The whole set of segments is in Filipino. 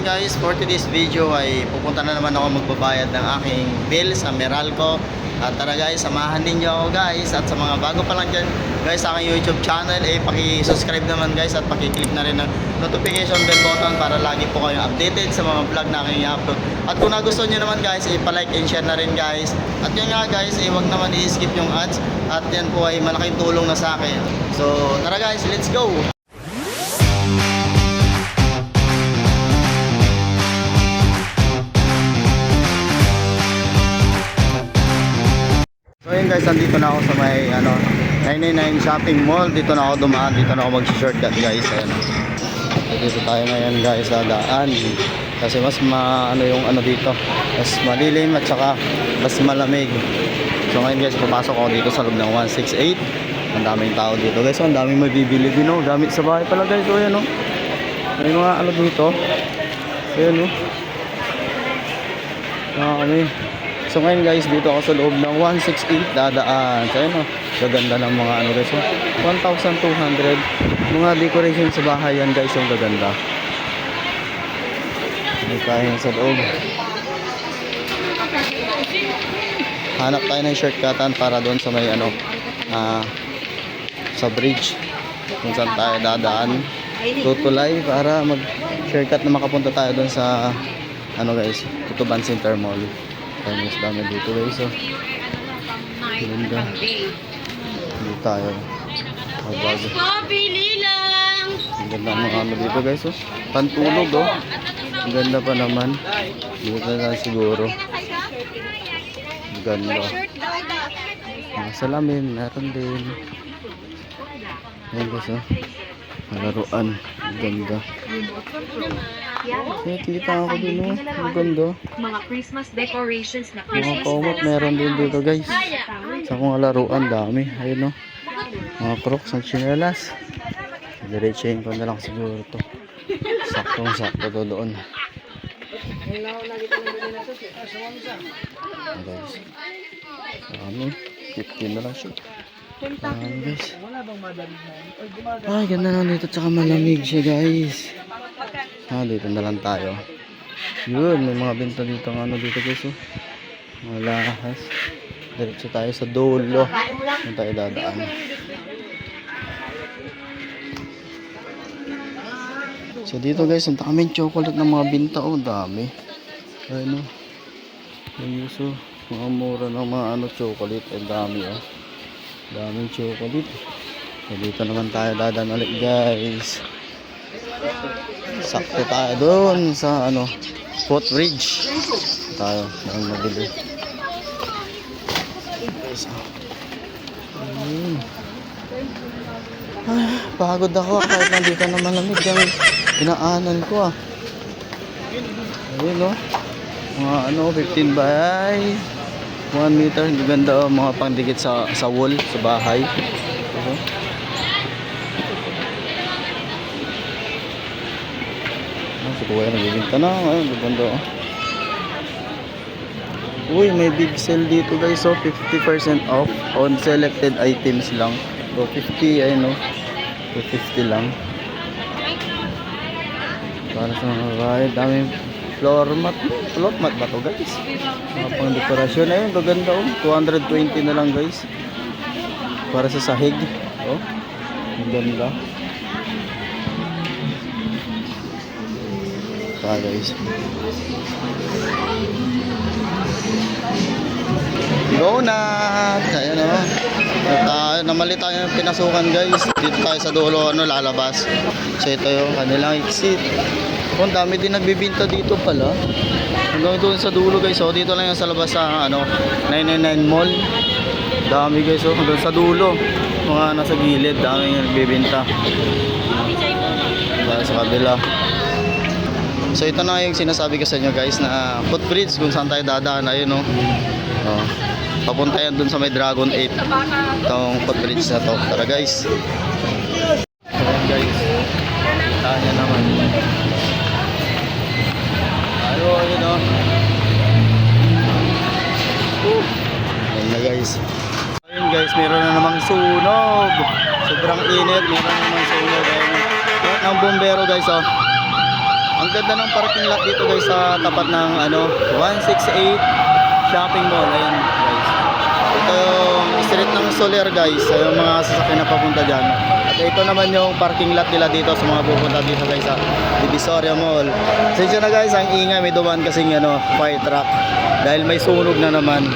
guys, for today's video ay pupunta na naman ako magbabayad ng aking bill sa Meralco. At tara guys, samahan din nyo ako guys. At sa mga bago pa lang dyan guys sa aking YouTube channel, paki-subscribe naman guys at paki-click na rin ng notification bell button para lagi po kayong updated sa mga vlog na aking i-upload. At kung nagustuhan nyo naman guys, pa-like and share na rin guys. At yun nga guys, huwag naman i-skip yung ads. At yan po ay malaking tulong na sa akin. So tara guys, let's go! So yun guys, nandito na ako sa may 999 shopping mall. Dito na ako dumaan, dito na ako mag-shortcut guys. Ayan. Dito tayo ngayon guys, dadaan. Kasi mas yung dito, mas malilim at saka mas malamig. So ngayon guys, papasok ako dito sa loob ng 168. Ang daming tao dito guys, ang daming mabibili din gamit sa bahay pala guys. So ayan may mga dito. Ayan So ngayon guys, dito ako sa loob ng 168 dadaan. So ayun gaganda ng mga guys. 1,200. Mga decoration sa bahay yan guys, yung gaganda. May tayo sa loob. Hanap tayo ng shortcutan para doon sa may sa bridge kung saan tayo dadaan. Tutulay para mag shortcut na makapunta tayo doon sa guys, Tutuban Center Mall. Mas dami dito guys. Ganda. Dito tayo. Yes po, pili lang. Ang ganda ng dito guys. Pantulog Ang ganda pa naman. Dito na siguro. Ang ganda. Salamin, meron din. Ayan guys laruan. Ang ganda. Kita ako din ang ganda. Mga Christmas decorations na mga komot meron din dito guys. Sa mga laruan dami. Ayun mga crocs ng chinelas. Diretsahin ko na lang siguro to. Sakto to doon. Guys. Dami. 15 na lang siya. Guys. Ay, ganda na dito. Tsaka malamig siya guys. Dito na lang tayo. Yun, may mga benta dito dito guys. Mga lahas. Diretso tayo sa dulo. Kung tayo dadaan. So dito guys, ang daming chocolate ng mga binta. Dami. Ayun Ayuso. Mga mura ng mga chocolate. Ay dami daming chocolate. So dito naman tayo dadaan ulit guys. Sakto tayo doon sa footbridge. Tayo ang mabili. Pagod ako kahit nandito na malamig yung inaanan ko Ayun mga 15 by 1 meter. Ganda mga pangdikit sa wall sa bahay. Si kuya nagbibinta na. Ganda Uy, may big sale dito guys. 50% off on selected items lang. So 50 250 lang. Para sa mga bahay, daming floor mat ba to guys? Mga pang dekorasyon ayun, gaganda 220 na lang guys. Para sa sahig. Ang ganda. Guys. Go na! Ayan namali tayo ng pinasukan guys. Dito tayo sa dulo lalabas. So ito yung kanilang exit. Ang dami din nagbibinta dito pala. Hanggang doon sa dulo guys. Dito lang yung sa labas sa 999 mall. Dami guys hanggang sa dulo. Mga nasa gilid, dami yung nagbibinta. Sa kabila. So ito na yung sinasabi ko sa inyo guys na footbridge kung saan tayo dadaan. Ayun papunta yan dun sa may Dragon 8 itong footbridge na to. Tara guys. Ayan guys, tanya naman. Ayun ayan na guys. Ayun guys, meron na namang sunog. Sobrang init, meron na namang sunog. Ayun ng bombero guys Ang ganda ng parking lot dito guys sa tapat ng 168 shopping mall. Ayan guys. Ito yung street ng Soler guys. Yung mga sasakyan na papunta dyan. At ito naman yung parking lot nila dito sa mga pupunta dito guys sa Divisoria Mall. Sensya na guys, ang ingay. May dumaan kasing fire truck. Dahil may sunog na naman.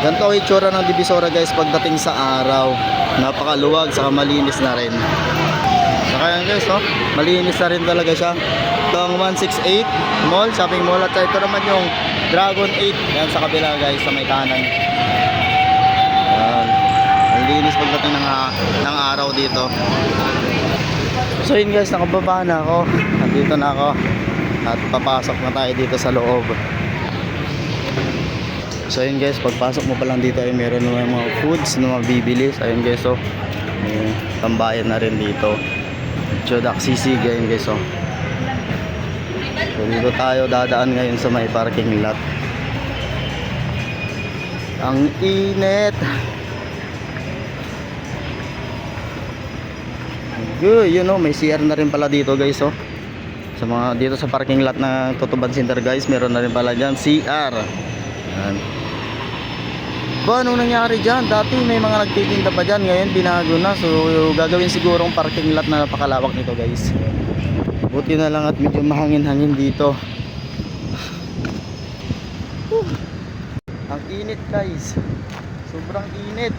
Ganito ang itsura ng Divisoria guys pagdating sa araw. Napakaluwag, saka malinis na rin. Saka yan guys, malinis na rin talaga siya. Ito ang 168 Mall, shopping mall. At ito naman yung Dragon 8. Yan sa kabila guys, sa may kanan. Yan. Malinis pagdating ng araw dito. So yun guys, nakababa na ako. Nandito na ako. At papasok na tayo dito sa loob. So yun guys, pagpasok mo pa lang dito ay meron naman mga foods na mabibili. So ayun guys, may tambayan na rin dito. Chodak sisig yan guys. So dito tayo dadaan ngayon sa may parking lot. Ang init. Good, may CR na rin pala dito guys. Sa mga dito sa parking lot ng Tutuban Center guys, meron na rin pala diyan CR. Yan. Ba, anong nangyari dyan? Dati may mga nagtitinda pa dyan. Ngayon binago na. So gagawin sigurong parking lot na napakalawak nito guys. Buti na lang at medyo mahangin-hangin dito. Ang init guys. Sobrang init.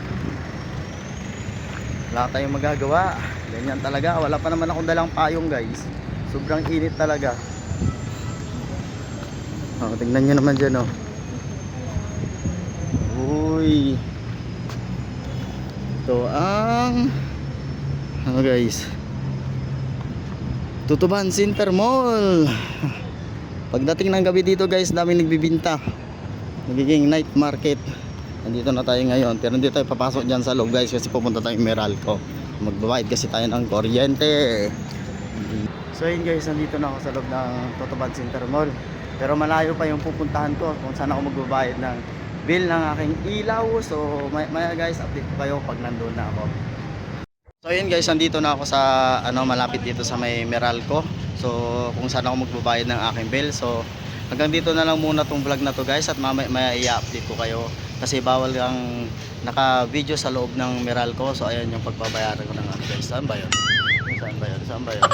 Wala tayong magagawa. Ganyan talaga. Wala pa naman akong dalang payong guys. Sobrang init talaga. Tingnan nyo naman dyan Uy. Ito ang guys, Tutuban Center Mall. Pagdating ng gabi dito guys, daming nagbibinta. Nagiging night market. Nandito na tayo ngayon. Pero hindi tayo papasok dyan sa loob guys kasi pupunta tayong Meralco. Magbabayad kasi tayo ng kuryente. So yun guys, nandito na ako sa loob ng Tutuban Center Mall. Pero malayo pa yung pupuntahan ko kung saan ako magbabayad ng bill ng aking ilaw. So maya guys, update ko kayo pag nandun na ako. So yun guys, nandito na ako sa malapit dito sa may Meralco. So kung saan ako magbabayad ng aking bill. So hanggang dito na lang muna tong vlog na to guys. At maya i-update ko kayo kasi bawal kang naka-video sa loob ng Meralco. So ayan yung pagbabayaran ko ng guys. Saan ba yun? Saan ba yun?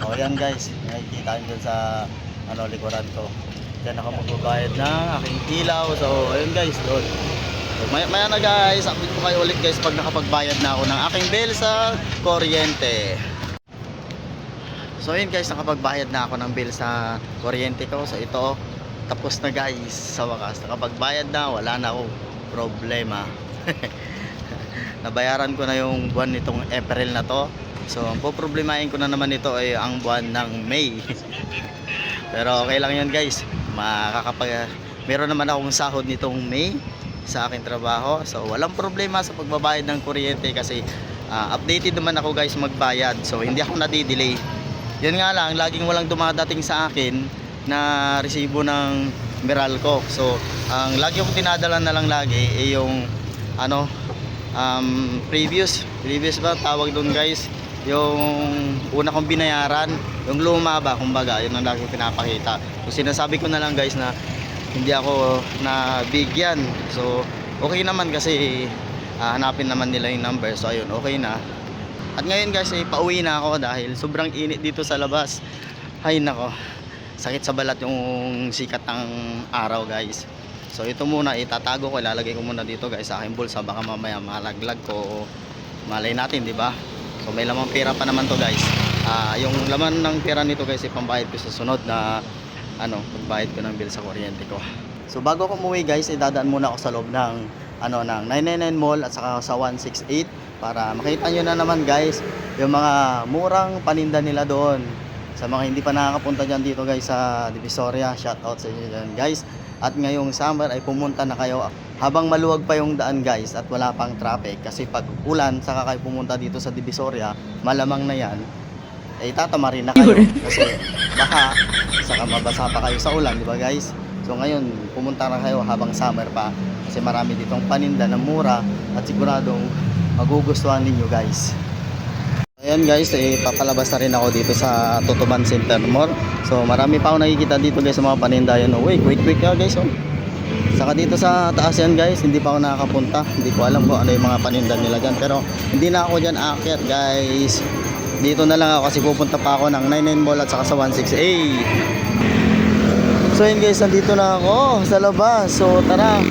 O yan guys, nakikita nyo dyan sa likuran ko. Diyan ako magbabayad ng aking ilaw. So ayun guys, doon. So, maya na guys, update ko kayo ulit guys pag nakapagbayad na ako ng aking bill sa kuryente. So ayun guys, nakapagbayad na ako ng bill sa kuryente ko. So ito, tapos na guys. Sa wakas, nakapagbayad na, wala na akong problema. Nabayaran ko na yung buwan nitong April na to. So ang poproblemahin ko na naman ito ay ang buwan ng May. Pero okay lang yun guys. Meron naman akong sahod nitong May sa aking trabaho. So walang problema sa pagbabayad ng kuryente kasi updated naman ako guys magbayad. So hindi ako nadidelay. Yun nga lang, laging walang dumadating sa akin na resibo ng Meralco. So ang lagi akong tinadala na lang lagi ay yung previous ba tawag doon guys, yung una kong binayaran, yung luma ba kumbaga, yun ang lagi kong pinapakita. So sinasabi ko na lang guys na hindi ako nabigyan. So okay naman kasi hanapin naman nila yung number. So ayun, okay na. At ngayon guys ay pauwi na ako dahil sobrang init dito sa labas. Ay nako, sakit sa balat yung sikat ng araw guys. So ito muna itatago ko, ilalagay ko muna dito guys sa aking bulsa, baka mamaya malaglag ko, malay natin, di ba? So may lamang pera pa naman to guys. Yung laman ng pera nito guys ipambayad ko sa sunod na pagbayad ko ng bill sa kuryente ko. So bago ako umuwi guys, idadaan muna ako sa loob ng ng 999 Mall at saka sa 168 para makita nyo na naman guys yung mga murang paninda nila doon. Sa mga hindi pa nakakapunta dyan dito guys sa Divisoria, shout out sa inyo dyan guys. At ngayong summer ay pumunta na kayo habang maluwag pa yung daan guys at wala pang traffic. Kasi pag ulan saka kayo pumunta dito sa Divisoria, malamang na yan ay tatama rin na kayo kasi baka saka mabasa pa kayo sa ulan, di ba guys? So ngayon pumunta na kayo habang summer pa kasi marami ditong paninda na mura at siguradong magugustuhan ninyo guys. Ayan guys, papalabas na rin ako dito sa Tutuban Center Mall. So marami pa ako nakikita dito guys sa mga paninda yan. Oh, wait, quick guys. Oh. Saka dito sa taas yan guys, hindi pa ako nakakapunta. Hindi ko alam kung ano yung mga paninda nila dyan. Pero hindi na ako dyan aakyat guys. Dito na lang ako kasi pupunta pa ako ng 99 Mall at saka sa 168. So yun guys, nandito na ako sa labas. So tara,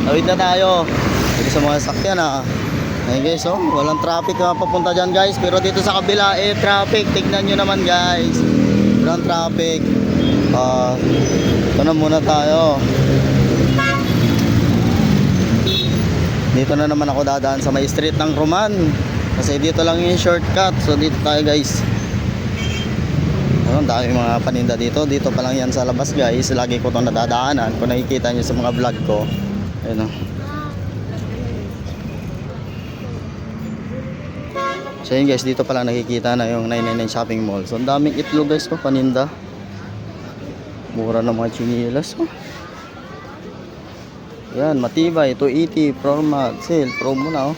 tawid na tayo. Dito sa mga sakyan Ayun guys, walang traffic na papunta dyan guys. Pero dito sa kabila, traffic. Tignan nyo naman guys. Walang traffic. Ito na muna tayo. Dito na naman ako dadaan sa may street ng Roman. Kasi dito lang yung shortcut. So dito tayo guys. Ang dami mga paninda dito. Dito pa lang yan sa labas guys. Lagi ko itong nadadaanan. Kung nakikita nyo sa mga vlog ko. Ayun So yun guys, dito pala nakikita na yung 999 shopping mall. So ang daming itlog guys ko, paninda. Mura na mga chinilas Yan, matibay, 280, Promax, sale, promo na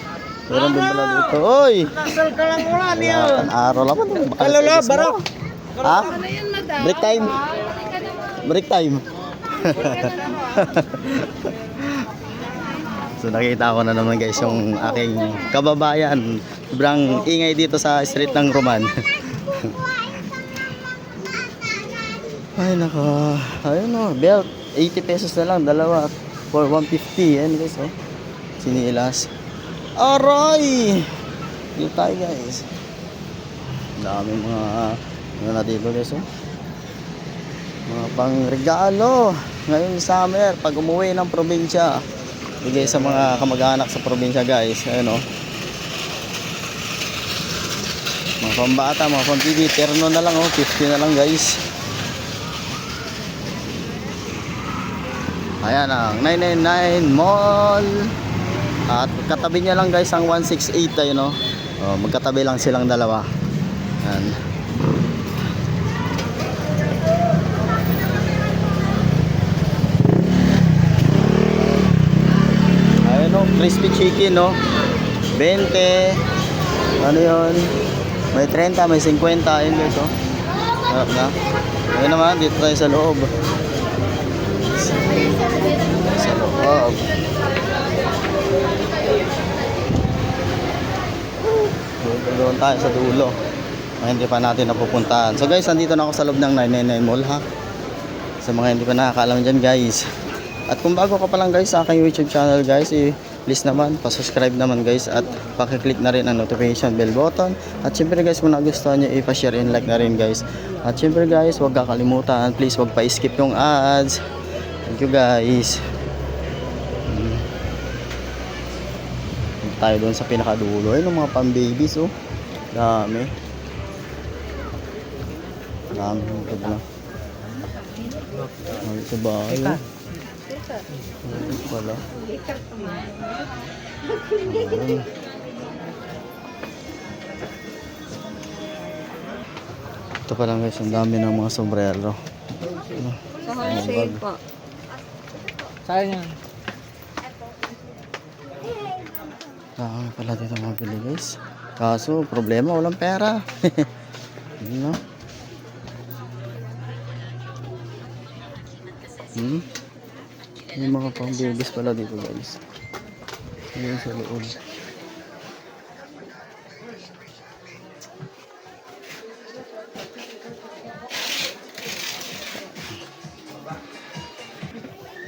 Meron din pala dito. Oy! Nasal ka lang mula niya. Araw lang ba? Kalala, barok. Ha? Break time. Break time. So nakita ko na naman guys yung aking kababayan. Sobrang ingay dito sa street ng Roman. Ay nako. Ayun belt. 80 pesos na lang. Dalawa. For 150. Ayan guys Sinilas. Aray! Dito tayo guys. Daming mga ano na dito guys Mga pang regalo. Ngayon summer. Pag umuwi ng probinsya. Bigay sa mga kamag-anak sa probinsya guys. Ayun mga pambata, mga pang-TV, terno na lang 50 na lang guys. Ayan ang 999 Mall. At katabi niya lang guys ang 168 ayun magkatabi lang silang dalawa. Ayan. Crispy chicken 20. Ano yun? May 30, may 50. Ayun guys Sarap na. Ayun naman, dito tayo sa loob. Sa loob. Doon tayo sa dulo. Hindi pa natin napupuntahan. So guys, nandito na ako sa loob ng 999 Mall Sa mga hindi pa nakakaalam dyan guys. At kung bago ka pa lang guys sa aking YouTube channel guys, please naman pa-subscribe naman guys at paki-click na rin ang notification bell button. At syempre guys, kung nagustuhan nyo, i-share and like na rin guys. At syempre guys, huwag kakalimutan, please huwag pa-skip yung ads. Thank you guys. Tayo doon sa pinakadulo. Ayun mga pang-babies Dami. Dami ito na. Sa bahay wala. Ito pa lang guys, ang dami ng mga sombrero. Sa wholesale po. Sayang yan. Dami pala dito mga pili guys. Kaso problema, walang pera. Yung mga pang babies pala dito guys. Ayan sa loob.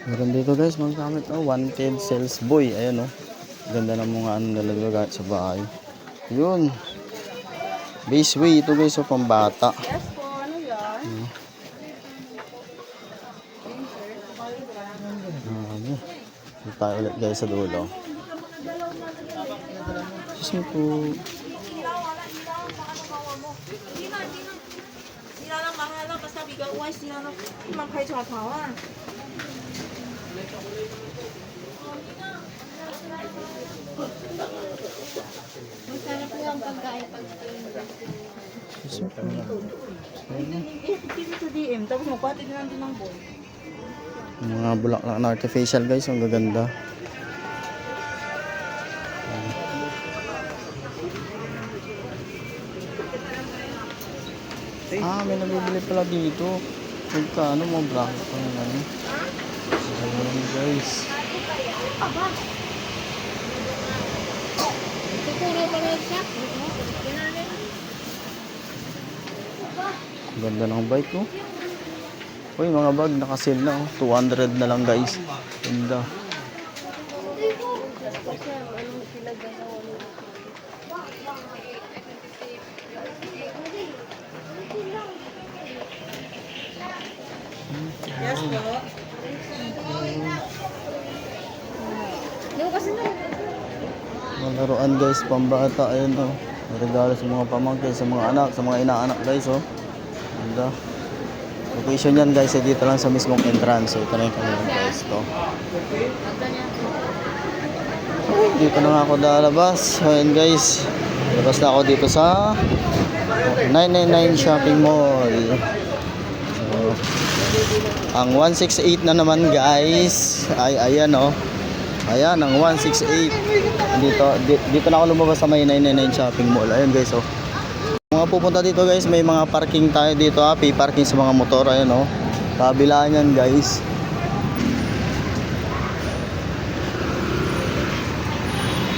Meron dito guys mga gamit wanted sales boy. Ayan ganda ng mga ano nila guys sa bahay. Yun. Baseway ito guys pang bata. Yes po, ano yan? Dito tayo ulit guys sa dulo. Excuse me po. Masarap po ang pagkain pag Excuse me po. Sa DM, tapos magpatid na lang din ng boy. Yung mga bulaklak na artificial guys, ang gaganda. Ah, may nabibili pala dito. Magkano mo bracket pa ng ano? Ayan guys. Tuturo pa rin siya. Ganda ng bike oh. Uy, mga bag naka-sale na oh. 200 na lang guys. Ganda. Yes po. Yung kasi na. Mga laruan guys, pambata. Ayun oh. May regalo sa mga pamangkin, sa mga anak, sa mga inaanak guys oh. Ganda. Location yan guys, dito lang sa mismong entrance. So, ito na yung kanilang guys to. Dito na nga ako lalabas. Ayun guys. Labas na ako dito sa 999 Shopping Mall. So, ang 168 na naman guys. Ay, ayan oh. Ayan, ang 168. Dito na ako lumabas sa may 999 Shopping Mall. Ayun guys oh. Mga pupunta dito guys, may mga parking tayo dito ha. Pay parking sa mga motor. Ayun oh. Kabilaan yan guys.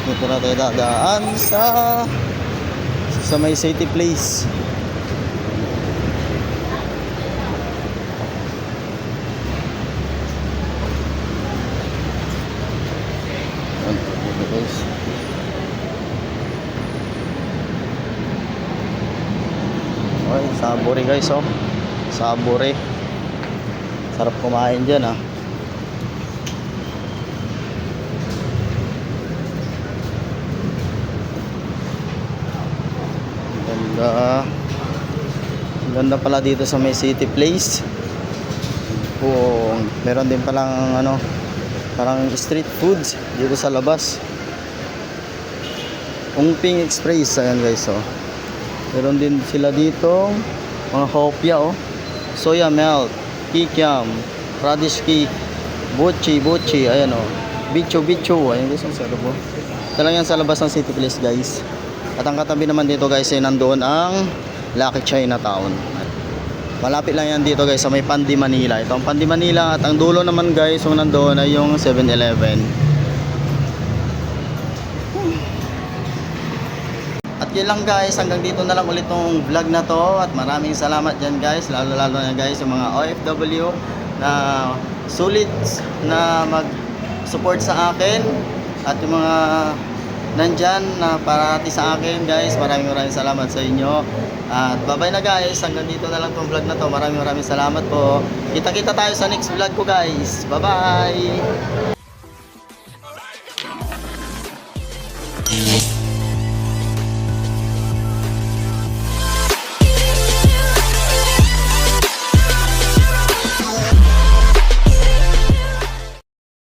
Dito na tayo dadaan sa may City Place. Dito guys. Okay, Saburi guys oh. Saburi. Sarap kumain dyan ah. Ganda. Ganda pala dito sa may City Place. Oh, meron din palang ano, parang street foods dito sa labas. Ungping Express, ayan guys oh. Meron din sila dito mga hopya oh. Soya melt, kikiam, radish cake, buchi, ayan oh. Bicho, ayan guys ang sarap oh. Ito lang yan sa labas ng City Place guys. At ang katabi naman dito guys ay nandoon ang Lucky Chinatown. Malapit lang yan dito guys sa may Pandi Manila. Ito ang Pandi Manila at ang dulo naman guys kung nandoon ay yung 7-Eleven. At yun lang guys, hanggang dito na lang ulit tong vlog na to. At maraming salamat dyan guys, lalo na guys yung mga OFW na sulit na mag-support sa akin. At yung mga nandyan na parati sa akin guys, maraming salamat sa inyo. At bye bye na guys, hanggang dito na lang tong vlog na to. Maraming salamat po. Kita tayo sa next vlog ko guys. Bye bye.